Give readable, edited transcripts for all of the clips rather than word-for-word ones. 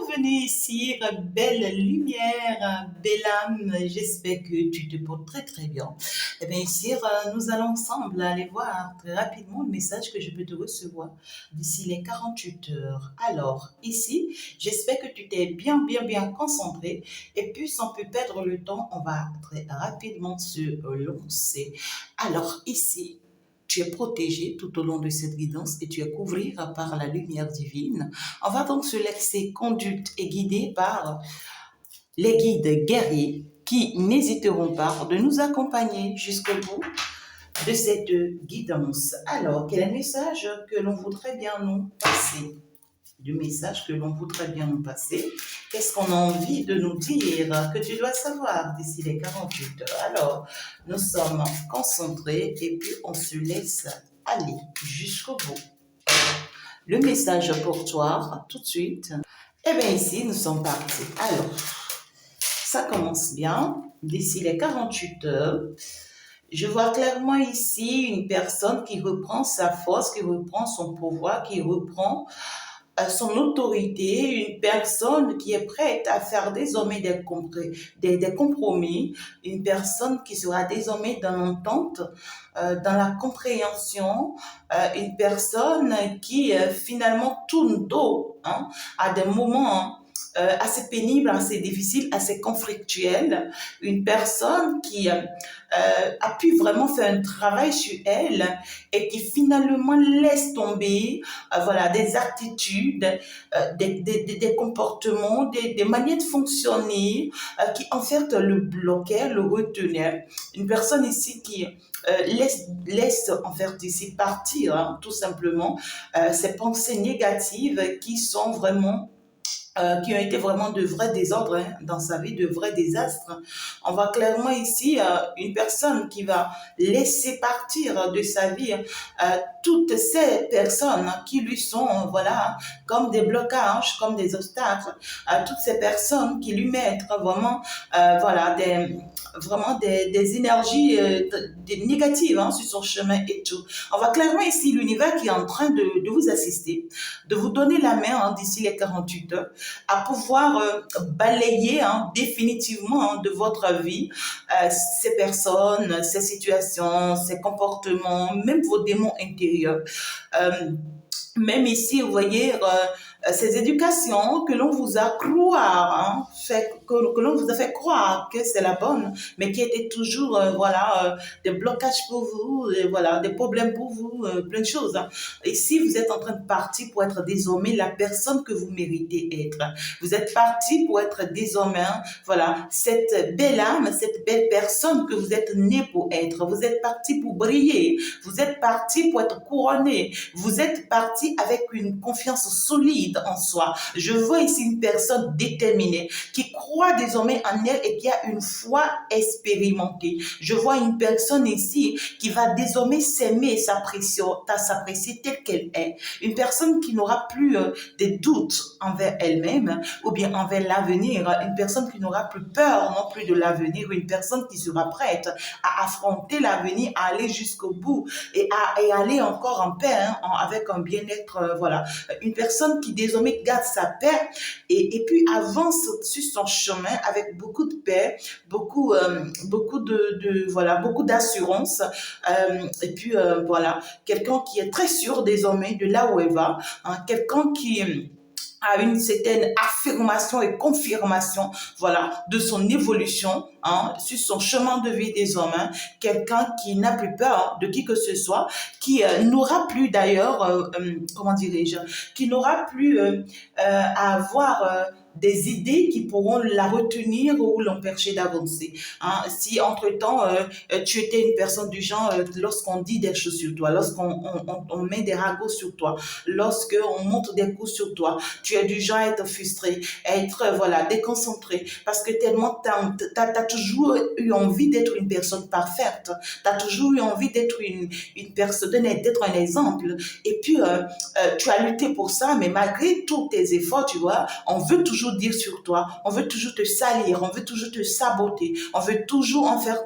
bienvenue ici, belle lumière, belle âme. J'espère que tu te portes très très bien. Eh bien ici, nous allons ensemble aller voir très rapidement le message que je peux te recevoir d'ici les 48 heures. Alors ici, j'espère que tu t'es bien concentré et puis sans plus perdre le temps, on va très rapidement se lancer. Alors ici, tu es protégé tout au long de cette guidance et tu es couvert par la lumière divine. On va donc se laisser conduite et guider par les guides guerriers qui n'hésiteront pas de nous accompagner jusqu'au bout de cette guidance. Alors, quel est le message que l'on voudrait bien nous passer? Du message que l'on voudrait bien nous passer. Qu'est-ce qu'on a envie de nous dire que tu dois savoir d'ici les 48 heures? Alors, nous sommes concentrés et puis on se laisse aller jusqu'au bout. Le message pour toi, tout de suite. Eh bien, ici, nous sommes partis. Alors, ça commence bien. D'ici les 48 heures, je vois clairement ici une personne qui reprend sa force, qui reprend son pouvoir, qui reprend son autorité, une personne qui est prête à faire désormais des compromis, une personne qui sera désormais dans l'entente, dans la compréhension, une personne qui finalement tourne dos à des moments assez pénibles, assez difficiles, assez conflictuels, une personne qui a pu vraiment faire un travail sur elle et qui finalement laisse tomber voilà, des attitudes, des comportements, des manières de fonctionner qui en fait le bloquaient, le retenaient. Une personne ici qui laisse en fait ici partir tout simplement ces pensées négatives qui sont vraiment qui ont été vraiment de vrais désordres dans sa vie, de vrais désastres. On voit clairement ici une personne qui va laisser partir de sa vie toutes ces personnes qui lui sont, voilà, comme des blocages, comme des obstacles, toutes ces personnes qui lui mettent vraiment, voilà, vraiment des énergies des négatives sur son chemin et tout. On voit clairement ici l'univers qui est en train de vous assister, de vous donner la main d'ici les 48 heures, à pouvoir balayer définitivement de votre vie ces personnes, ces situations, ces comportements, même vos démons intérieurs. Même ici, vous voyez, ces éducations que l'on vous a croire, que l'on vous a fait croire que c'est la bonne, mais qui étaient toujours, voilà, des blocages pour vous, et voilà, des problèmes pour vous, plein de choses. Ici, vous êtes en train de partir pour être désormais la personne que vous méritez être. Vous êtes parti pour être désormais, voilà, cette belle âme, cette belle personne que vous êtes né pour être. Vous êtes parti pour briller. Vous êtes parti pour être couronné. Vous êtes parti avec une confiance solide en soi. Je vois ici une personne déterminée qui croit désormais en elle et qui a une foi expérimentée. Je vois une personne ici qui va désormais s'aimer, s'apprécier telle qu'elle est. Une personne qui n'aura plus des doutes envers elle-même ou bien envers l'avenir. Une personne qui n'aura plus peur non plus de l'avenir. Une personne qui sera prête à affronter l'avenir, à aller jusqu'au bout et à aller encore en paix avec un bien-être, voilà. Une personne qui désormais garde sa paix et puis avance sur son chemin avec beaucoup de paix, beaucoup voilà, beaucoup d'assurance et puis voilà, quelqu'un qui est très sûr désormais de là où elle va, quelqu'un qui à une certaine affirmation et confirmation, voilà, de son évolution, sur son chemin de vie des hommes, quelqu'un qui n'a plus peur de qui que ce soit, qui n'aura plus d'ailleurs, comment dirais-je, qui n'aura plus à avoir des idées qui pourront la retenir ou l'empêcher d'avancer. Si entre-temps, tu étais une personne du genre, lorsqu'on dit des choses sur toi, lorsqu'on met des ragots sur toi, lorsqu'on montre des coups sur toi, tu es du genre à être frustré, à être voilà, déconcentré, parce que tellement t'as toujours eu envie d'être une personne parfaite, tu as toujours eu envie d'être une personne, d'être un exemple, et puis tu as lutté pour ça, mais malgré tous tes efforts, tu vois, on veut toujours dire sur toi, on veut toujours te salir, on veut toujours te saboter, on veut toujours en faire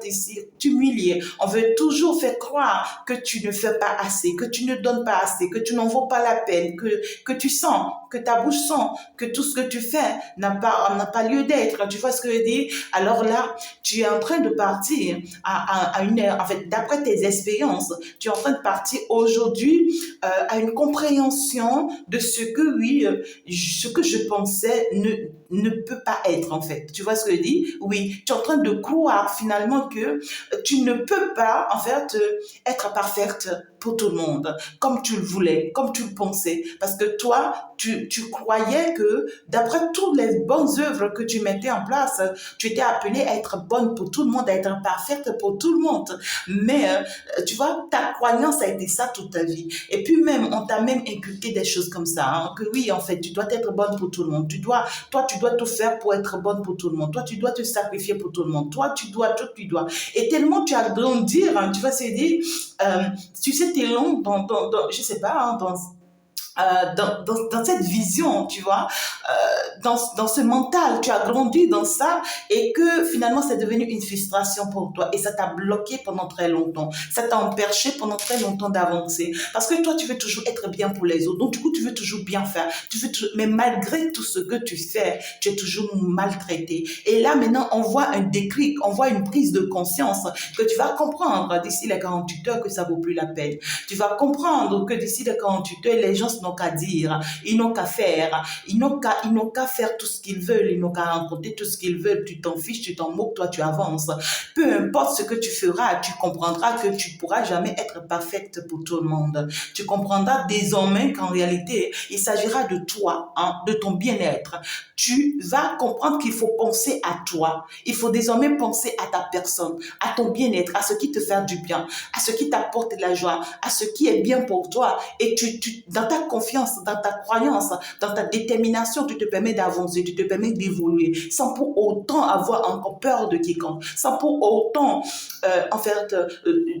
t'humilier, on veut toujours faire croire que tu ne fais pas assez, que tu ne donnes pas assez, que tu n'en vaux pas la peine, que tu sens que ta bouche sent, que tout ce que tu fais n'a pas lieu d'être. Tu vois ce que je dis? Alors là, tu es en train de partir à une heure, en fait, d'après tes expériences, tu es en train de partir aujourd'hui à une compréhension de ce que, oui, ce que je pensais ne peut pas être, en fait. Tu vois ce que je dis? Oui, tu es en train de croire finalement que tu ne peux pas, en fait, être parfaite pour tout le monde, comme tu le voulais, comme tu le pensais. Parce que toi, tu croyais que d'après toutes les bonnes œuvres que tu mettais en place, tu étais appelée à être bonne pour tout le monde, à être parfaite pour tout le monde. Mais tu vois, ta croyance a été ça toute ta vie. Et puis même, on t'a même inculqué des choses comme ça, hein, que oui, en fait, tu dois être bonne pour tout le monde. Toi, tu dois tout faire pour être bonne pour tout le monde. Toi, tu dois te sacrifier pour tout le monde. Toi, tu dois. Et tellement tu as grandi, hein, tu vas se dire, tu sais, t'es long je sais pas, hein, dans cette vision, tu vois, dans ce mental, tu as grandi dans ça et que finalement c'est devenu une frustration pour toi et ça t'a bloqué pendant très longtemps. Ça t'a empêché pendant très longtemps d'avancer parce que toi tu veux toujours être bien pour les autres. Donc du coup tu veux toujours bien faire. Mais malgré tout ce que tu fais, tu es toujours maltraité. Et là maintenant on voit un déclic, on voit une prise de conscience que tu vas comprendre d'ici les 48 heures que ça vaut plus la peine. Tu vas comprendre que d'ici les 48 heures les gens n'ont qu'à dire, ils n'ont qu'à faire, ils n'ont qu'à faire tout ce qu'ils veulent, ils n'ont qu'à rencontrer tout ce qu'ils veulent, tu t'en fiches, tu t'en moques, toi tu avances. Peu importe ce que tu feras, tu comprendras que tu ne pourras jamais être parfaite pour tout le monde. Tu comprendras désormais qu'en réalité, il s'agira de toi, hein, de ton bien-être. Tu vas comprendre qu'il faut penser à toi. Il faut désormais penser à ta personne, à ton bien-être, à ce qui te fait du bien, à ce qui t'apporte de la joie, à ce qui est bien pour toi. Et dans ta confiance, dans ta croyance, dans ta détermination, tu te permets d'avancer, tu te permets d'évoluer, sans pour autant avoir encore peur de quiconque, sans pour autant, en fait,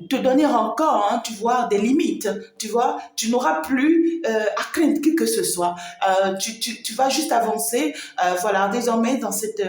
te donner encore, hein, tu vois, des limites, tu vois, tu n'auras plus à craindre qui que ce soit. Tu vas juste avancer, voilà, désormais dans cette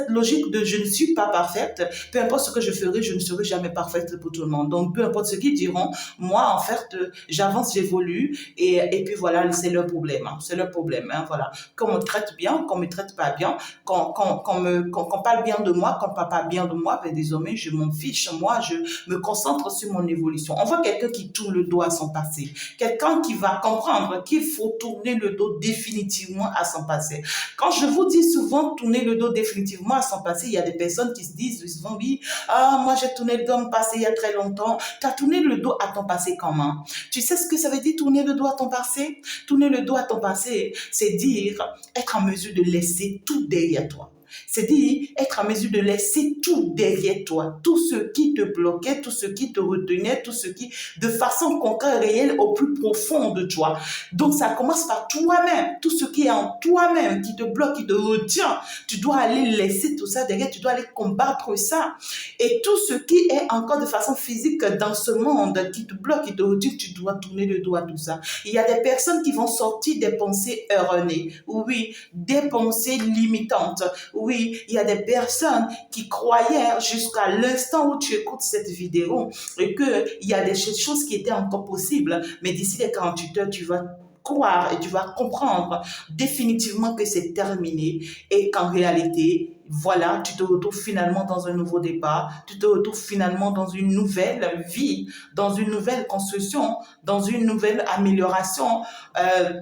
logique de je ne suis pas parfaite, peu importe ce que je ferai, je ne serai jamais parfaite pour tout le monde. Donc, peu importe ce qu'ils diront, moi, en fait, j'avance, j'évolue, et puis voilà, c'est leur problème, hein, c'est leur problème, hein, voilà. Qu'on me traite bien, qu'on me traite pas bien, qu'on parle bien de moi, qu'on parle pas bien de moi, ben désormais, je m'en fiche, moi, je me concentre sur mon évolution. On voit quelqu'un qui tourne le dos à son passé, quelqu'un qui va comprendre qu'il faut tourner le dos définitivement à son passé. Quand je vous dis souvent tourner le dos définitivement à son passé, il y a des personnes qui se disent souvent, oui, ah, moi j'ai tourné le dos à mon passé il y a très longtemps. Tu as tourné le dos à ton passé comment? Tu sais ce que ça veut dire tourner le dos à ton passé? Tourner le dos à ton passé, c'est dire être en mesure de laisser tout derrière toi. C'est dire être en mesure de laisser tout derrière toi, tout ce qui te bloquait, tout ce qui te retenait, tout ce qui, de façon concrète, réelle, au plus profond de toi. Donc ça commence par toi-même, tout ce qui est en toi-même, qui te bloque, qui te retient. Tu dois aller laisser tout ça derrière, tu dois aller combattre ça. Et tout ce qui est encore de façon physique dans ce monde, qui te bloque, qui te retient, tu dois tourner le dos à tout ça. Il y a des personnes qui vont sortir des pensées erronées, oui, des pensées limitantes. Oui, il y a des personnes qui croyaient jusqu'à l'instant où tu écoutes cette vidéo et qu'il y a des choses qui étaient encore possibles. Mais d'ici les 48 heures, tu vas croire et tu vas comprendre définitivement que c'est terminé et qu'en réalité, voilà, tu te retrouves finalement dans un nouveau départ, tu te retrouves finalement dans une nouvelle vie, dans une nouvelle construction, dans une nouvelle amélioration,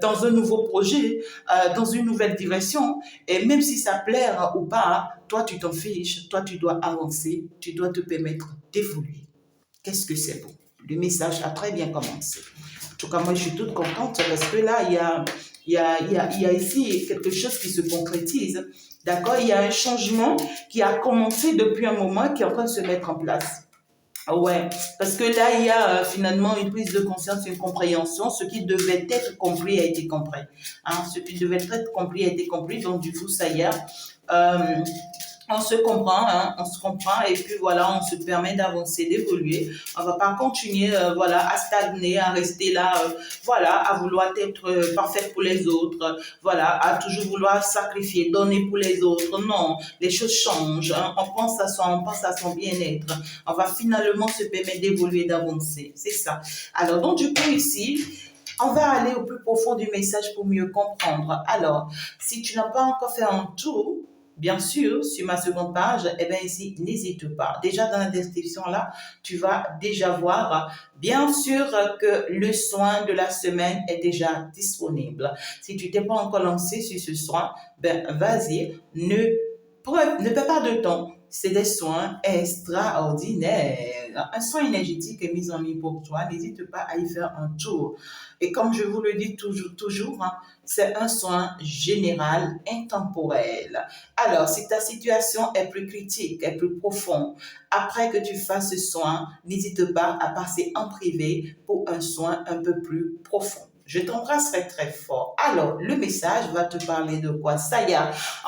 dans un nouveau projet, dans une nouvelle direction. Et même si ça plaît ou pas, toi tu t'en fiches, toi tu dois avancer, tu dois te permettre d'évoluer. Qu'est-ce que c'est beau? Le message a très bien commencé. En tout cas, moi je suis toute contente parce que là, il y a ici quelque chose qui se concrétise. D'accord? Il y a un changement qui a commencé depuis un moment, qui est en train de se mettre en place. Ouais, parce que là, il y a finalement une prise de conscience, une compréhension. Ce qui devait être compris a été compris. Hein? Ce qui devait être compris a été compris. Donc, du coup, ça y est. On se comprend, hein, on se comprend et puis voilà, on se permet d'avancer, d'évoluer. On va pas continuer, voilà, à stagner, à rester là, voilà, à vouloir être parfaite pour les autres, voilà, à toujours vouloir sacrifier, donner pour les autres. Non, les choses changent. Hein. On pense à son bien-être. On va finalement se permettre d'évoluer, d'avancer. C'est ça. Alors donc du coup ici. On va aller au plus profond du message pour mieux comprendre. Alors, si tu n'as pas encore fait un tour, bien sûr, sur ma seconde page, eh bien ici, n'hésite pas. Déjà dans la description là, tu vas déjà voir, bien sûr, que le soin de la semaine est déjà disponible. Si tu t'es pas encore lancé sur ce soin, ben vas-y, ne perds pas de temps. C'est des soins extraordinaires. Un soin énergétique est mis en ligne pour toi. N'hésite pas à y faire un tour. Et comme je vous le dis toujours, hein, c'est un soin général, intemporel. Alors, si ta situation est plus critique, est plus profonde, après que tu fasses ce soin, n'hésite pas à passer en privé pour un soin un peu plus profond. Je t'embrasserai très fort. Alors, le message va te parler de quoi? Ça y est,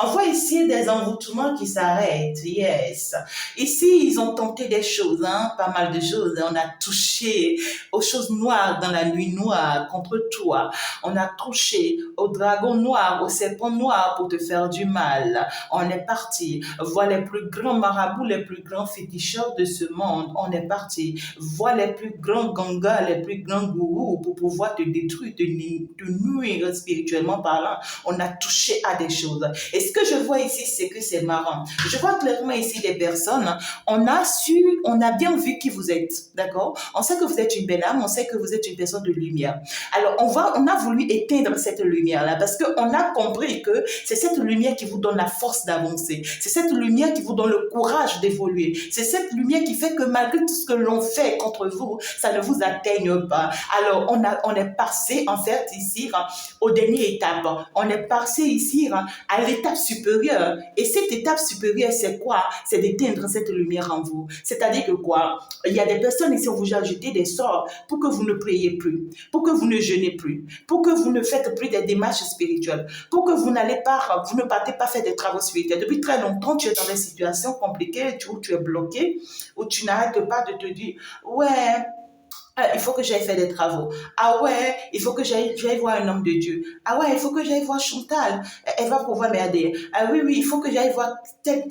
on voit ici des envoûtements qui s'arrêtent. Yes. Ici, ils ont tenté des choses, hein, pas mal de choses. On a touché aux choses noires dans la nuit noire contre toi. On a touché au dragon noir, au serpent noir pour te faire du mal. On est parti voir les plus grands marabouts, les plus grands féticheurs de ce monde. On est parti voir les plus grands gangas, les plus grands gourous pour pouvoir te détruire, te nuire spirituellement parlant. On a touché à des choses. Et ce que je vois ici, c'est que c'est marrant. Je vois clairement ici des personnes. On a bien vu qui vous êtes, d'accord? On sait que vous êtes une belle âme, on sait que vous êtes une personne de lumière. Alors, on a voulu éteindre cette lumière-là parce qu'on a compris que c'est cette lumière qui vous donne la force d'avancer. C'est cette lumière qui vous donne le courage d'évoluer. C'est cette lumière qui fait que malgré tout ce que l'on fait contre vous, ça ne vous atteigne pas. Alors, on est passé, en fait, ici, aux dernières étapes. On est passé ici à l'étape supérieure. Et cette étape supérieure, c'est quoi? C'est d'éteindre cette lumière en vous. C'est-à-dire que quoi? Il y a des personnes ici, on vous a jeté des sorts pour que vous ne priez plus, pour que vous ne jeûnez plus, pour que vous ne faites plus des démarches spirituelles, pour que vous ne partez pas faire des travaux spirituels. Depuis très longtemps, tu es dans des situations compliquées où tu es bloqué, où tu n'arrêtes pas de te dire, ouais, il faut que j'aille faire des travaux. Ah ouais, il faut que j'aille voir un homme de Dieu. Ah ouais, il faut que j'aille voir Chantal. Elle va pouvoir m'aider. Ah oui, oui, il faut que j'aille voir tel.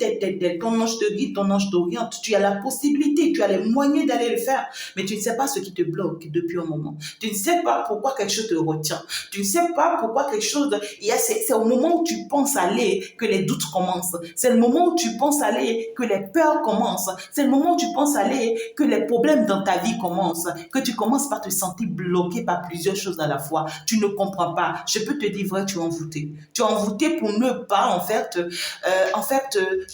Ton ange te guide, ton ange t'oriente. Tu as la possibilité, tu as les moyens d'aller le faire. Mais tu ne sais pas ce qui te bloque depuis un moment. Tu ne sais pas pourquoi quelque chose te retient. Tu ne sais pas pourquoi quelque chose... C'est au moment où tu penses aller que les doutes commencent. C'est le moment où tu penses aller que les peurs commencent. C'est le moment où tu penses aller que les problèmes dans ta vie commencent. Que tu commences par te sentir bloqué par plusieurs choses à la fois. Tu ne comprends pas. Je peux te dire, vrai, tu es envoûté. Tu es envoûté pour ne pas,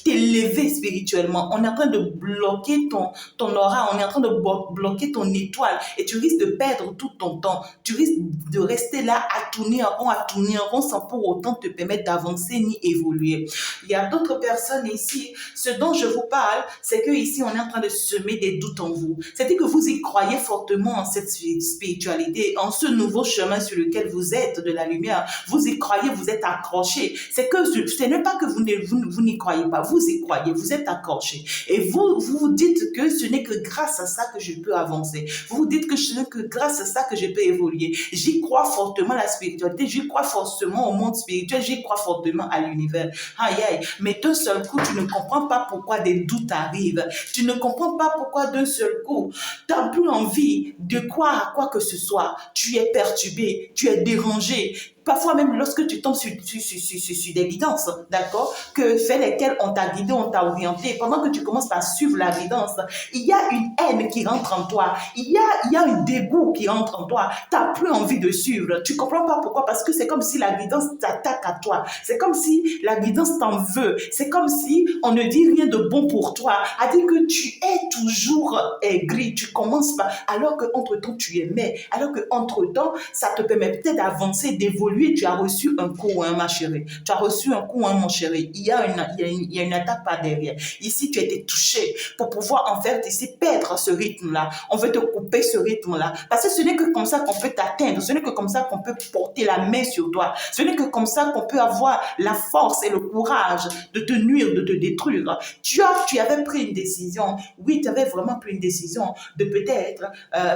t'élever spirituellement. On est en train de bloquer ton aura. On est en train de bloquer ton étoile. Et tu risques de perdre tout ton temps. Tu risques de rester là à tourner en rond sans pour autant te permettre d'avancer ni évoluer. Il y a d'autres personnes ici. Ce dont je vous parle, c'est que ici, on est en train de semer des doutes en vous. C'est-à-dire que vous y croyez fortement en cette spiritualité, en ce nouveau chemin sur lequel vous êtes de la lumière. Vous y croyez, vous êtes accroché. C'est que ce n'est pas que vous n'y croyez pas, vous y croyez, vous êtes accroché. Et vous dites que ce n'est que grâce à ça que je peux avancer. Vous vous dites que ce n'est que grâce à ça que je peux évoluer. J'y crois fortement à la spiritualité, j'y crois fortement au monde spirituel, j'y crois fortement à l'univers. Aïe, aïe. Mais d'un seul coup, tu ne comprends pas pourquoi des doutes arrivent. Tu ne comprends pas pourquoi d'un seul coup, tu n'as plus envie de croire à quoi que ce soit. Tu es perturbé, tu es dérangé. Parfois même lorsque tu tombes sur des guidances, d'accord, fait lesquelles on t'a guidé, on t'a orienté, pendant que tu commences à suivre la guidance, il y a une haine qui rentre en toi, il y a un dégoût qui rentre en toi, tu n'as plus envie de suivre, tu comprends pas pourquoi, parce que c'est comme si la guidance t'attaque à toi, c'est comme si la guidance t'en veut, c'est comme si on ne dit rien de bon pour toi, à dire que tu es toujours aigri, tu commences pas, alors que entre-temps tu aimais, alors que entre-temps ça te permet peut-être d'avancer, d'évoluer. Tu as reçu un coup, hein, ma chérie. Tu as reçu un coup, hein, mon chéri. Il y a une attaque par derrière. Ici, tu as été touché pour pouvoir, en fait, ici, perdre ce rythme-là. On veut te couper ce rythme-là. Parce que ce n'est que comme ça qu'on peut t'atteindre. Ce n'est que comme ça qu'on peut porter la main sur toi. Ce n'est que comme ça qu'on peut avoir la force et le courage de te nuire, de te détruire. Tu avais pris une décision. Oui, tu avais vraiment pris une décision de peut-être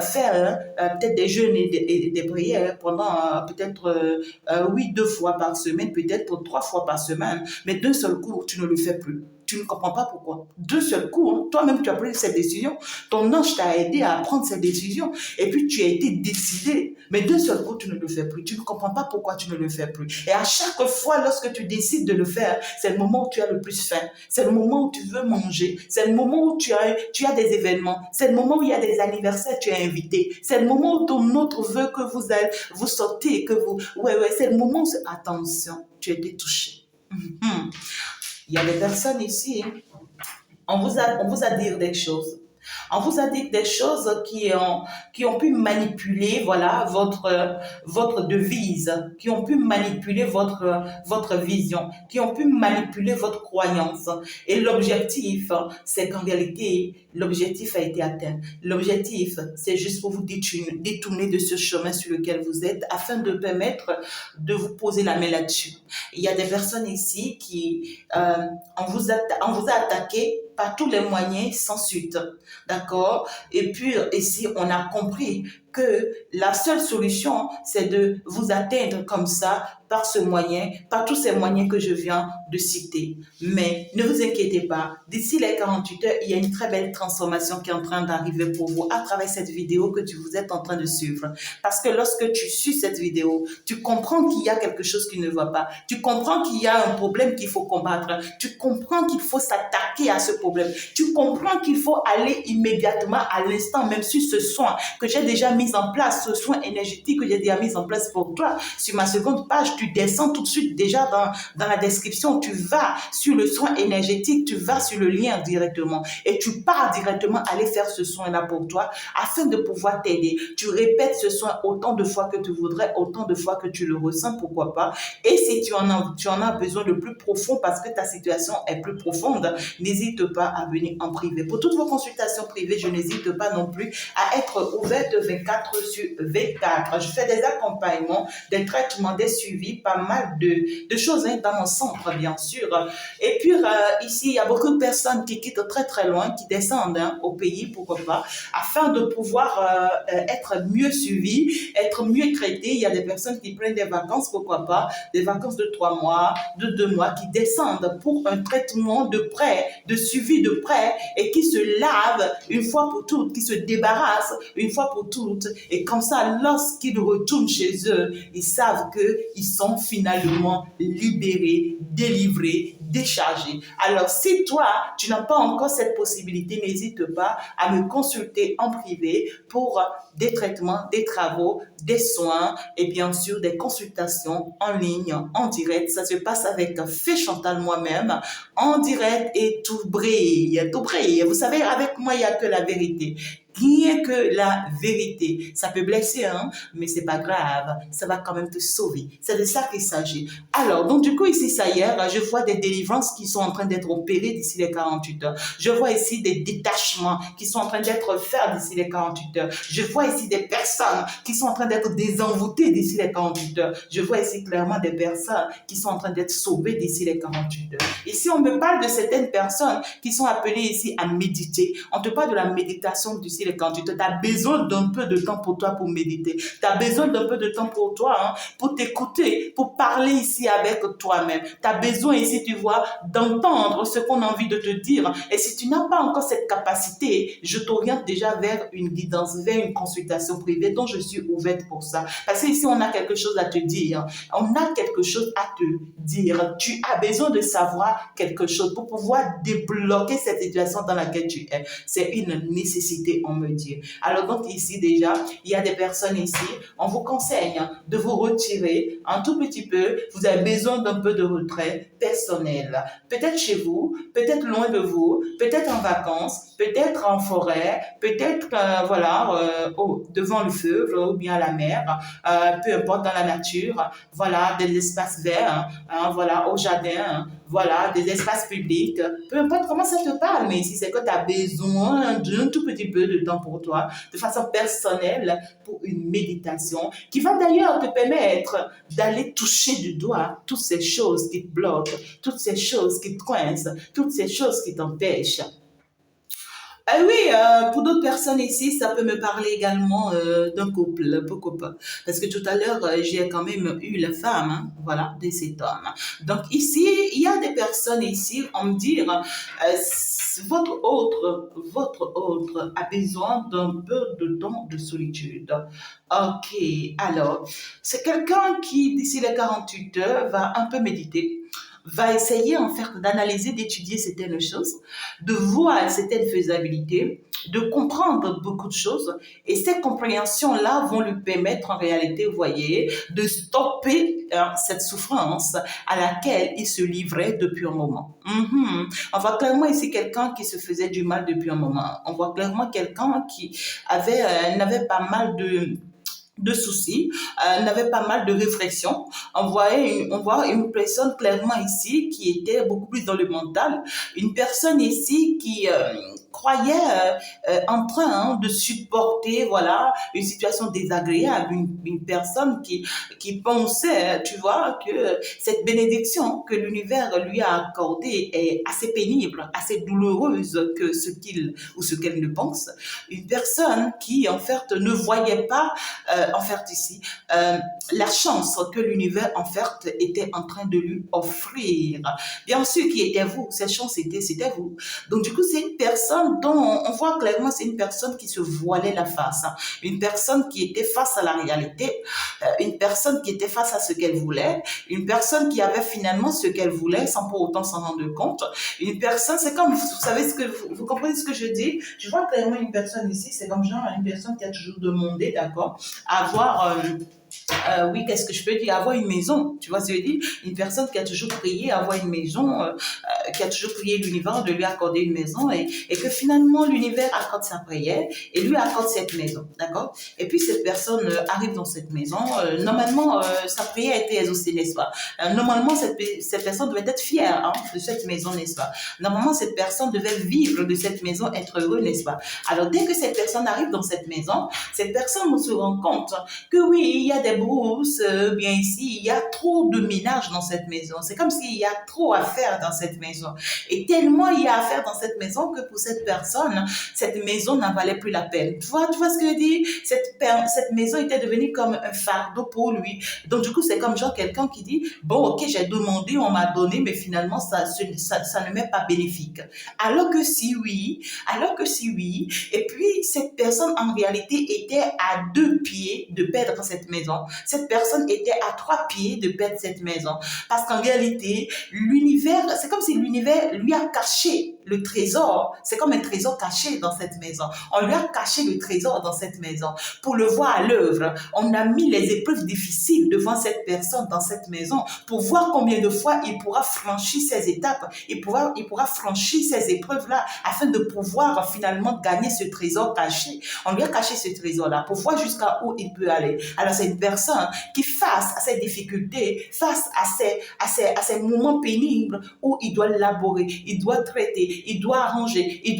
faire peut-être des jeûnes et des prières pendant peut-être oui, 2 fois par semaine, peut-être 3 fois par semaine, mais d'un seul coup, tu ne le fais plus. Tu ne comprends pas pourquoi. D'un seul coup, hein, toi-même, tu as pris cette décision. Ton ange t'a aidé à prendre cette décision. Et puis, tu as été décidé. Mais d'un seul coup, tu ne le fais plus. Tu ne comprends pas pourquoi tu ne le fais plus. Et à chaque fois, lorsque tu décides de le faire, c'est le moment où tu as le plus faim. C'est le moment où tu veux manger. C'est le moment où tu as des événements. C'est le moment où il y a des anniversaires, tu es invité. C'est le moment où ton autre veut que vous sortez, que vous... Ouais, c'est le moment où... Attention, tu as été touché. Il y a des personnes ici, hein, on vous a dit des choses. On vous a dit des choses qui ont pu manipuler, voilà, votre devise, qui ont pu manipuler votre vision, qui ont pu manipuler votre croyance. Et l'objectif, c'est qu'en réalité, l'objectif a été atteint. L'objectif, c'est juste pour vous détourner de ce chemin sur lequel vous êtes afin de permettre de vous poser la main là-dessus. Il y a des personnes ici qui, on vous a attaqué par tous les moyens sans suite. D'accord? Et puis, ici, on a compris que la seule solution, c'est de vous atteindre comme ça par ce moyen, par tous ces moyens que je viens de citer. Mais ne vous inquiétez pas, d'ici les 48 heures, il y a une très belle transformation qui est en train d'arriver pour vous à travers cette vidéo que vous êtes en train de suivre. Parce que lorsque tu suis cette vidéo, tu comprends qu'il y a quelque chose qui ne va pas. Tu comprends qu'il y a un problème qu'il faut combattre. Tu comprends qu'il faut s'attaquer à ce problème. Tu comprends qu'il faut aller immédiatement à l'instant même sur ce soin que j'ai déjà mis en place, ce soin énergétique que j'ai déjà mis en place pour toi. Sur ma seconde page, tu descends tout de suite déjà dans la description, tu vas sur le soin énergétique, tu vas sur le lien directement et tu pars directement aller faire ce soin-là pour toi afin de pouvoir t'aider. Tu répètes ce soin autant de fois que tu voudrais, autant de fois que tu le ressens, pourquoi pas. Et si tu en as besoin de plus profond parce que ta situation est plus profonde, n'hésite pas à venir en privé. Pour toutes vos consultations privées, je n'hésite pas non plus à être ouverte 24 sur 24. Je fais des accompagnements, des traitements, des suivis, pas mal de choses dans mon centre, bien sûr. Et puis, ici, il y a beaucoup de personnes qui quittent très, très loin, qui descendent au pays, pourquoi pas, afin de pouvoir être mieux suivies, être mieux traitées. Il y a des personnes qui prennent des vacances, pourquoi pas, des vacances de 3 mois, de 2 mois, qui descendent pour un traitement de près, de suivi de près, et qui se lavent une fois pour toutes, qui se débarrassent une fois pour toutes. Et comme ça, lorsqu'ils retournent chez eux, ils savent qu'ils sont finalement libérés, délivrés, déchargés. Alors, si toi, tu n'as pas encore cette possibilité, n'hésite pas à me consulter en privé pour des traitements, des travaux, des soins et bien sûr des consultations en ligne, en direct. Ça se passe avec Fée Chantal moi-même, en direct et tout brille, tout brille. Vous savez, avec moi, il n'y a que la vérité. Rien que la vérité. Ça peut blesser, hein, mais c'est pas grave. Ça va quand même te sauver. C'est de ça qu'il s'agit. Alors, donc du coup, ici, ça y est, je vois des délivrances qui sont en train d'être opérées d'ici les 48 heures. Je vois ici des détachements qui sont en train d'être faits d'ici les 48 heures. Je vois ici des personnes qui sont en train d'être désenvoûtées d'ici les 48 heures. Je vois ici clairement des personnes qui sont en train d'être sauvées d'ici les 48 heures. Ici, on me parle de certaines personnes qui sont appelées ici à méditer. On te parle de la méditation d'ici quand tu as besoin d'un peu de temps pour toi pour méditer. Tu as besoin d'un peu de temps pour toi, hein, pour t'écouter, pour parler ici avec toi-même. Tu as besoin ici, tu vois, d'entendre ce qu'on a envie de te dire. Et si tu n'as pas encore cette capacité, je t'oriente déjà vers une guidance, vers une consultation privée dont je suis ouverte pour ça. Parce qu'ici, on a quelque chose à te dire. On a quelque chose à te dire. Tu as besoin de savoir quelque chose pour pouvoir débloquer cette situation dans laquelle tu es. C'est une nécessité, on me dit. Alors donc ici déjà, il y a des personnes ici, on vous conseille de vous retirer un tout petit peu. Vous avez besoin d'un peu de retrait personnel. Peut-être chez vous, peut-être loin de vous, peut-être en vacances, peut-être en forêt, peut-être devant le feu ou bien à la mer, peu importe dans la nature. Voilà, des espaces verts, voilà, au jardin, voilà, des espaces publics. Peu importe comment ça te parle, mais ici c'est que tu as besoin d'un tout petit peu de temps pour toi, de façon personnelle, pour une méditation qui va d'ailleurs te permettre d'aller toucher du doigt toutes ces choses qui te bloquent, toutes ces choses qui te coincent, toutes ces choses qui t'empêchent Ah oui, pour d'autres personnes ici, ça peut me parler également d'un couple, pourquoi pas. Parce que tout à l'heure, j'ai quand même eu la femme, hein, voilà, de cet homme. Donc ici, il y a des personnes ici, on me dit, votre autre a besoin d'un peu de temps de solitude. Ok, alors, c'est quelqu'un qui, d'ici les 48 heures, va un peu méditer, va essayer en fait d'analyser, d'étudier certaines choses, de voir certaines faisabilités, de comprendre beaucoup de choses. Et ces compréhensions-là vont lui permettre en réalité, vous voyez, de stopper cette souffrance à laquelle il se livrait depuis un moment. On voit clairement ici quelqu'un qui se faisait du mal depuis un moment. On voit clairement quelqu'un qui n'avait pas mal de soucis, n'avait pas mal de réflexions. On voit une personne clairement ici qui était beaucoup plus dans le mental, une personne ici qui croyait en train de supporter voilà une situation désagréable, une personne qui pensait, tu vois, que cette bénédiction que l'univers lui a accordée est assez pénible, assez douloureuse que ce qu'il ou ce qu'elle ne pense. Une personne qui en fait ne voyait pas en fait ici la chance que l'univers en fait était en train de lui offrir. Bien sûr, qui était vous? Cette chance c'était vous. Donc du coup, c'est une personne dont on voit clairement, c'est une personne qui se voilait la face, hein. Une personne qui était face à la réalité, une personne qui était face à ce qu'elle voulait, une personne qui avait finalement ce qu'elle voulait sans pour autant s'en rendre compte. Une personne, c'est comme, vous savez ce que vous comprenez ce que je dis? Je vois clairement une personne ici, c'est comme genre une personne qui a toujours demandé, d'accord, avoir oui, qu'est-ce que je peux dire? Avoir une maison, tu vois ce que je veux dire? Une personne qui a toujours prié avoir une maison, qui a toujours prié l'univers de lui accorder une maison et que finalement l'univers accorde sa prière et lui accorde cette maison, d'accord? Et puis cette personne arrive dans cette maison, normalement sa prière a été exaucée, n'est-ce pas? Normalement cette personne devait être fière hein, de cette maison, n'est-ce pas? Normalement cette personne devait vivre de cette maison, être heureux, n'est-ce pas? Alors dès que cette personne arrive dans cette maison, cette personne se rend compte que oui, il y a des brousses, bien ici, il y a trop de ménage dans cette maison. C'est comme s'il y a trop à faire dans cette maison. Et tellement il y a à faire dans cette maison que pour cette personne, cette maison n'en valait plus la peine. Tu vois ce que je dis? Cette maison était devenue comme un fardeau pour lui. Donc du coup, c'est comme genre quelqu'un qui dit, bon, ok, j'ai demandé, on m'a donné, mais finalement, ça ne m'est pas bénéfique. Alors que si oui, et puis cette personne en réalité était à 2 pieds de perdre cette maison. Cette personne était à 3 pieds de perdre cette maison. Parce qu'en réalité, l'univers, c'est comme si l'univers lui a caché le trésor. C'est comme un trésor caché dans cette maison. On lui a caché le trésor dans cette maison pour le voir à l'œuvre. On a mis les épreuves difficiles devant cette personne dans cette maison pour voir combien de fois il pourra franchir ces étapes. Il pourra franchir ces épreuves-là afin de pouvoir finalement gagner ce trésor caché. On lui a caché ce trésor-là pour voir jusqu'à où il peut aller. Alors c'est une personne qui, face à ces difficultés, face à ces moments pénibles où il doit laborer, il doit traiter, il doit arranger, il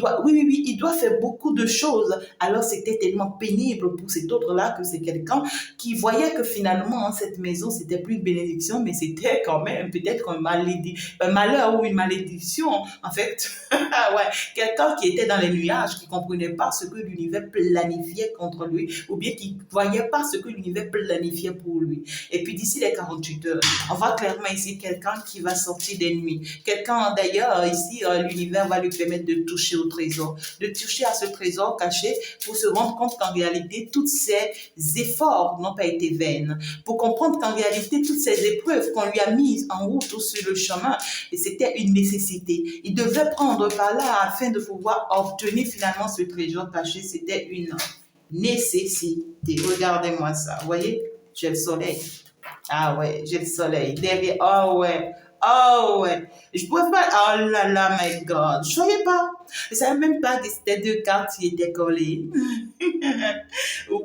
doit faire beaucoup de choses. Alors c'était tellement pénible pour cet autre-là que c'est quelqu'un qui voyait que finalement hein, cette maison c'était plus une bénédiction, mais c'était quand même peut-être un malheur ou une malédiction en fait. Ouais, quelqu'un qui était dans les nuages, qui comprenait pas ce que l'univers planifiait contre lui, ou bien qui voyait pas ce que l'univers planifiait pour lui. Et puis d'ici les 48 heures, on voit clairement ici quelqu'un qui va sortir des nuits. Quelqu'un d'ailleurs ici, l'univers va lui permettre de toucher au trésor, de toucher à ce trésor caché pour se rendre compte qu'en réalité, tous ces efforts n'ont pas été vains. Pour comprendre qu'en réalité, toutes ces épreuves qu'on lui a mises en route ou sur le chemin, c'était une nécessité. Il devait prendre par là afin de pouvoir obtenir finalement ce trésor caché. C'était une nécessité. Regardez-moi ça. Vous voyez, j'ai le soleil. Ah ouais, j'ai le soleil. Derrière, oh ouais. Oh ouais, je pouvais pas, oh là là, my God, je savais pas. Je savais même pas que c'était 2 cartes qui étaient collées.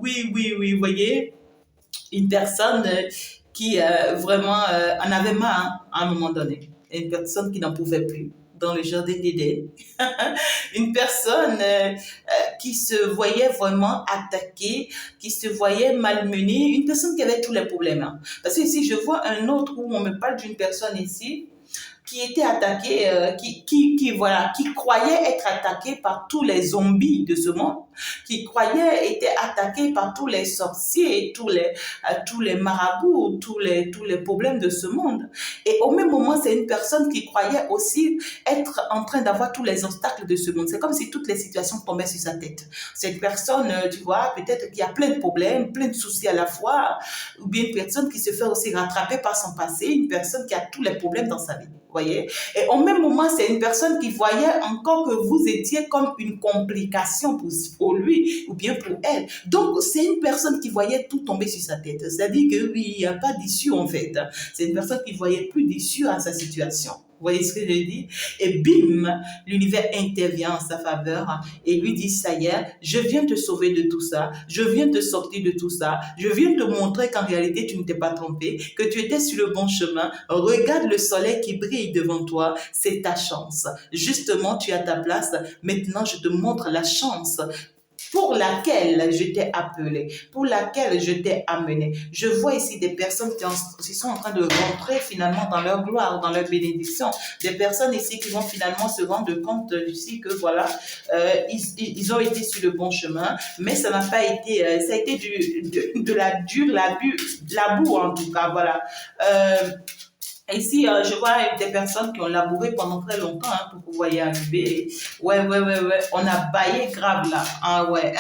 Oui, vous voyez, une personne qui vraiment en avait marre hein, à un moment donné. Une personne qui n'en pouvait plus dans le jardin d'Éden. Une personne qui se voyait vraiment attaquée, qui se voyait malmenée, une personne qui avait tous les problèmes. Hein. Parce que ici, je vois un autre où on me parle d'une personne ici, qui était attaqué, voilà, qui croyait être attaqué par tous les zombies de ce monde, qui croyait être attaqué par tous les sorciers, tous les marabouts, tous les problèmes de ce monde. Et au même moment, c'est une personne qui croyait aussi être en train d'avoir tous les obstacles de ce monde. C'est comme si toutes les situations tombaient sur sa tête. Cette personne, tu vois, peut-être qui a plein de problèmes, plein de soucis à la fois, ou bien une personne qui se fait aussi rattraper par son passé, une personne qui a tous les problèmes dans sa vie. Voyez? Et au même moment, c'est une personne qui voyait encore que vous étiez comme une complication pour lui ou bien pour elle. Donc, c'est une personne qui voyait tout tomber sur sa tête. C'est-à-dire que oui, il n'y a pas d'issue en fait. C'est une personne qui voyait plus d'issue à sa situation. Vous voyez ce que je dis? Et bim, l'univers intervient en sa faveur et lui dit, ça y est, je viens te sauver de tout ça, je viens te sortir de tout ça, je viens te montrer qu'en réalité, tu ne t'es pas trompé, que tu étais sur le bon chemin. Regarde le soleil qui brille devant toi, c'est ta chance. Justement, tu as ta place. Maintenant, je te montre la chance pour laquelle je t'ai appelé, pour laquelle je t'ai amené. Je vois ici des personnes qui sont en train de rentrer finalement dans leur gloire, dans leur bénédiction. Des personnes ici qui vont finalement se rendre compte ici que voilà, ils ont été sur le bon chemin, mais ça n'a pas été, ça a été de la dure, la boue en tout cas, voilà. Ici, je vois des personnes qui ont labouré pendant très longtemps pour pouvoir y arriver. Ouais. On a baillé grave là. Ah ouais.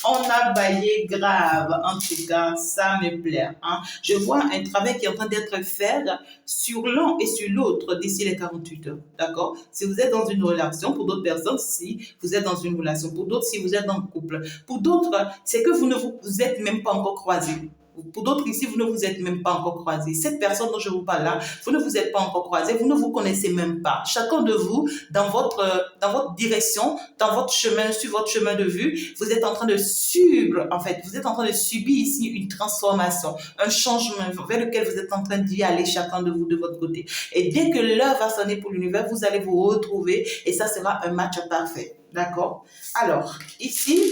On a baillé grave. En tout cas, ça me plaît. Hein. Je vois un travail qui est en train d'être fait sur l'un et sur l'autre d'ici les 48 heures. D'accord? Si vous êtes dans une relation, pour d'autres personnes, si vous êtes dans une relation, pour d'autres, si vous êtes dans un couple, pour d'autres, c'est que vous ne vous êtes même pas encore croisés. Pour d'autres ici, vous ne vous êtes même pas encore croisés. Cette personne dont je vous parle là, vous ne vous êtes pas encore croisés, vous ne vous connaissez même pas. Chacun de vous, dans votre direction, dans votre chemin, sur votre chemin de vue, vous êtes en train de subir, en fait, vous êtes en train de subir ici une transformation, un changement vers lequel vous êtes en train d'y aller, chacun de vous de votre côté. Et dès que l'heure va sonner pour l'univers, vous allez vous retrouver et ça sera un match parfait. D'accord? Alors, ici,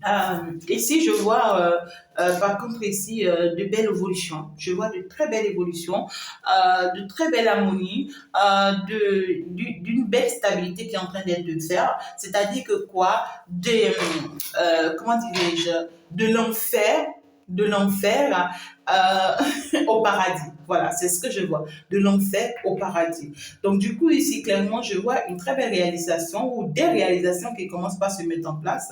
je vois, par contre, ici, de belles évolutions. Je vois de très belles évolutions, de très belle harmonie, d'une belle stabilité qui est en train d'être de faire. C'est-à-dire que quoi? Comment dirais-je? De l'enfer au paradis. Voilà, c'est ce que je vois. De l'enfer au paradis. Donc, du coup, ici, clairement, je vois une très belle réalisation ou des réalisations qui commencent par se mettre en place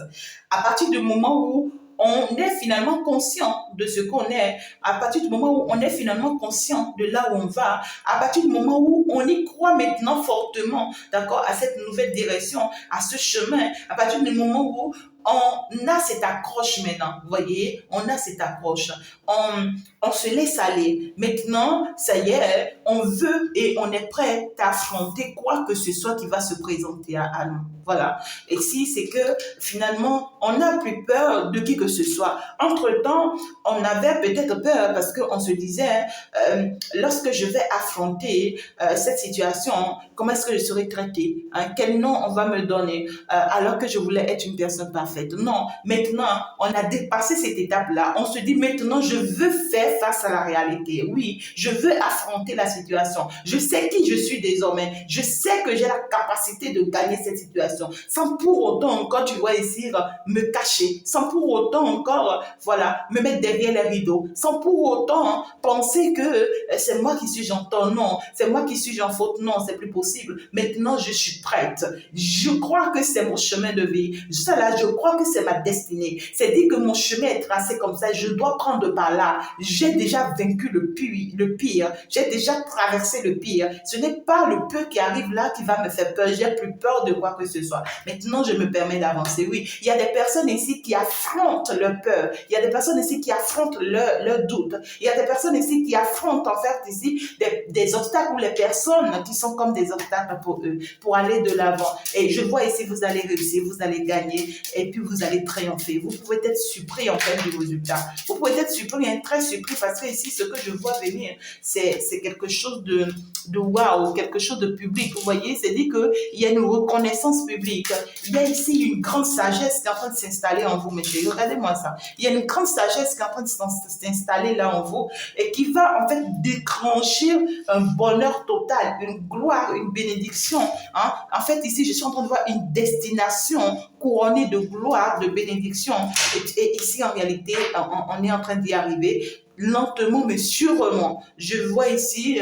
à partir du moment où on est finalement conscient de ce qu'on est, à partir du moment où on est finalement conscient de là où on va, à partir du moment où on y croit maintenant fortement, d'accord, à cette nouvelle direction, à ce chemin, à partir du moment où on a cette accroche maintenant, vous voyez, on a cette accroche, on se laisse aller. Maintenant, ça y est, on veut et on est prêt à affronter quoi que ce soit qui va se présenter à nous. Voilà. Et si c'est que finalement, on n'a plus peur de qui que ce soit. Entre-temps, on avait peut-être peur parce qu'on se disait, lorsque je vais affronter cette situation, comment est-ce que je serai traitée? Hein? Quel nom on va me donner? Alors que je voulais être une personne parfaite. Non, maintenant, on a dépassé cette étape-là. On se dit maintenant, je veux faire face à la réalité. Oui, je veux affronter la situation. Je sais qui je suis désormais. Je sais que j'ai la capacité de gagner cette situation. Sans pour autant encore, tu vois ici, me cacher. Sans pour autant encore, voilà, me mettre derrière les rideaux. Sans pour autant penser que c'est moi qui suis en tort. Non, c'est moi qui suis en faute. Non, c'est plus possible. Maintenant, je suis prête. Je crois que c'est mon chemin de vie. Cela, je crois que c'est ma destinée. C'est dit que mon chemin est tracé comme ça. Je dois prendre par là. J'ai déjà vaincu le pire. J'ai déjà traversé le pire. Ce n'est pas le peu qui arrive là qui va me faire peur. J'ai plus peur de quoi que ce soit. Maintenant, je me permets d'avancer. Oui, il y a des personnes ici qui affrontent leur peur. Il y a des personnes ici qui affrontent leur doute. Il y a des personnes ici qui affrontent en fait ici des obstacles ou les personnes qui sont comme des obstacles pour eux, pour aller de l'avant. Et je vois ici, vous allez réussir, vous allez gagner et puis vous allez triompher. Vous pouvez être surpris en fait du résultat. Vous pouvez être surpris, très surpris parce que ici, ce que je vois venir, c'est quelque chose de waouh, quelque chose de public. Vous voyez, c'est dit qu'il y a une reconnaissance publique. Il y a ici une grande sagesse qui est en train de s'installer en vous, mes chéris. Regardez-moi ça. Il y a une grande sagesse qui est en train de s'installer là en vous et qui va en fait déclencher un bonheur total, une gloire, une bénédiction. Hein. En fait, ici, je suis en train de voir une destination couronnée de gloire, de bénédiction. Et ici, en réalité, on est en train d'y arriver lentement mais sûrement. Je vois ici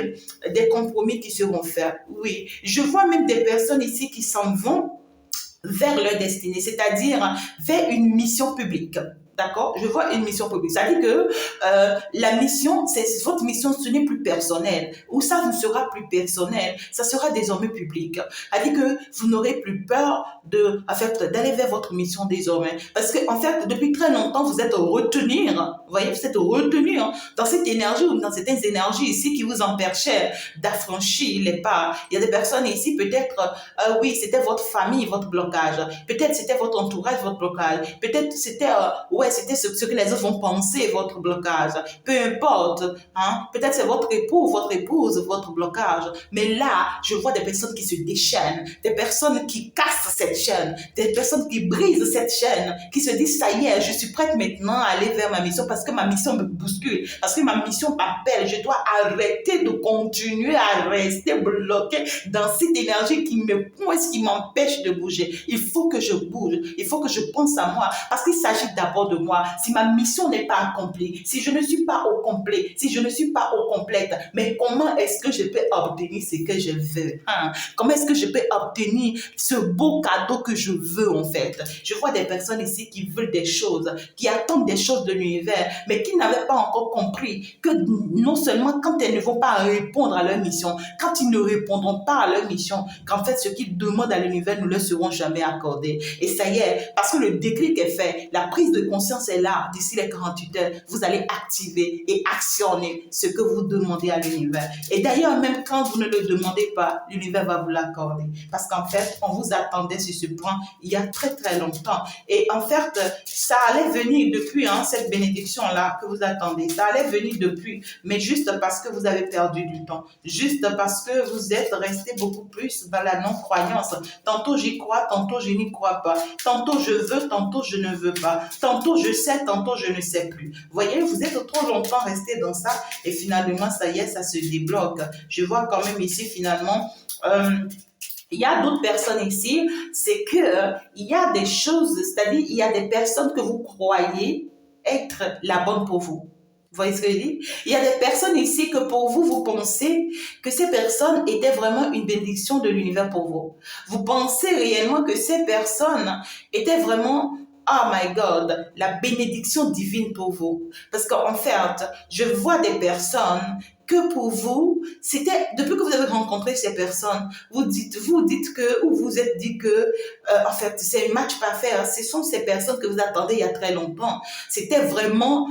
des compromis qui seront faits. Oui, je vois même des personnes ici qui s'en vont vers leur destinée, c'est-à-dire vers une mission publique. D'accord? Je vois une mission publique. Ça dit que la mission, c'est votre mission, ce n'est plus personnel. Ou ça ne sera plus personnel. Ça sera désormais public. Ça dit que vous n'aurez plus peur en fait, d'aller vers votre mission désormais. Parce que, en fait, depuis très longtemps, vous êtes retenu. Vous voyez, vous êtes retenu dans cette énergie ou dans certaines énergies ici qui vous empêchaient d'affranchir les pas. Il y a des personnes ici, peut-être, oui, c'était votre famille, votre blocage. Peut-être c'était votre entourage, votre blocage. Peut-être c'était, ouais, c'était ce que les autres vont penser, votre blocage. Peu importe. Hein? Peut-être c'est votre époux, votre épouse, votre blocage. Mais là, je vois des personnes qui se déchaînent, des personnes qui cassent cette chaîne, des personnes qui brisent cette chaîne, qui se disent, ça y est, je suis prête maintenant à aller vers ma mission parce que ma mission me bouscule, parce que ma mission m'appelle. Je dois arrêter de continuer à rester bloqué dans cette énergie qui me coince, qui m'empêche de bouger. Il faut que je bouge, il faut que je pense à moi, parce qu'il s'agit d'abord de moi. Si ma mission n'est pas accomplie, si je ne suis pas au complet, si je ne suis pas au complète, mais comment est-ce que je peux obtenir ce que je veux? Hein? Comment est-ce que je peux obtenir ce beau cadeau que je veux en fait? Je vois des personnes ici qui veulent des choses, qui attendent des choses de l'univers, mais qui n'avaient pas encore compris que non seulement quand elles ne vont pas répondre à leur mission, quand ils ne répondront pas à leur mission, qu'en fait ce qu'ils demandent à l'univers ne leur seront jamais accordés. Et ça y est, parce que le déclic est fait, la prise de conscience est là. D'ici les 48 heures, vous allez activer et actionner ce que vous demandez à l'univers. Et d'ailleurs, même quand vous ne le demandez pas, l'univers va vous l'accorder. Parce qu'en fait, on vous attendait sur ce point il y a très très longtemps. Et en fait, ça allait venir depuis cette bénédiction-là que vous attendez. Ça allait venir depuis, mais juste parce que vous avez perdu du temps. Juste parce que vous êtes resté beaucoup plus dans la non-croyance. Tantôt j'y crois, tantôt je n'y crois pas. Tantôt je veux, tantôt je ne veux pas. Tantôt je sais, tantôt je ne sais plus. Vous voyez, vous êtes trop longtemps resté dans ça et finalement, ça y est, ça se débloque. Je vois quand même ici finalement... il y a d'autres personnes ici, c'est que il y a des choses, c'est-à-dire il y a des personnes que vous croyez être la bonne pour vous. Vous voyez ce que je dis? Il y a des personnes ici que pour vous, vous pensez que ces personnes étaient vraiment une bénédiction de l'univers pour vous. Vous pensez réellement que ces personnes étaient vraiment, oh my God, la bénédiction divine pour vous. Parce qu'en fait, je vois des personnes que pour vous, c'était, depuis que vous avez rencontré ces personnes, vous dites que, ou vous êtes dit que, en fait, c'est un match parfait. Ce sont ces personnes que vous attendez il y a très longtemps. C'était vraiment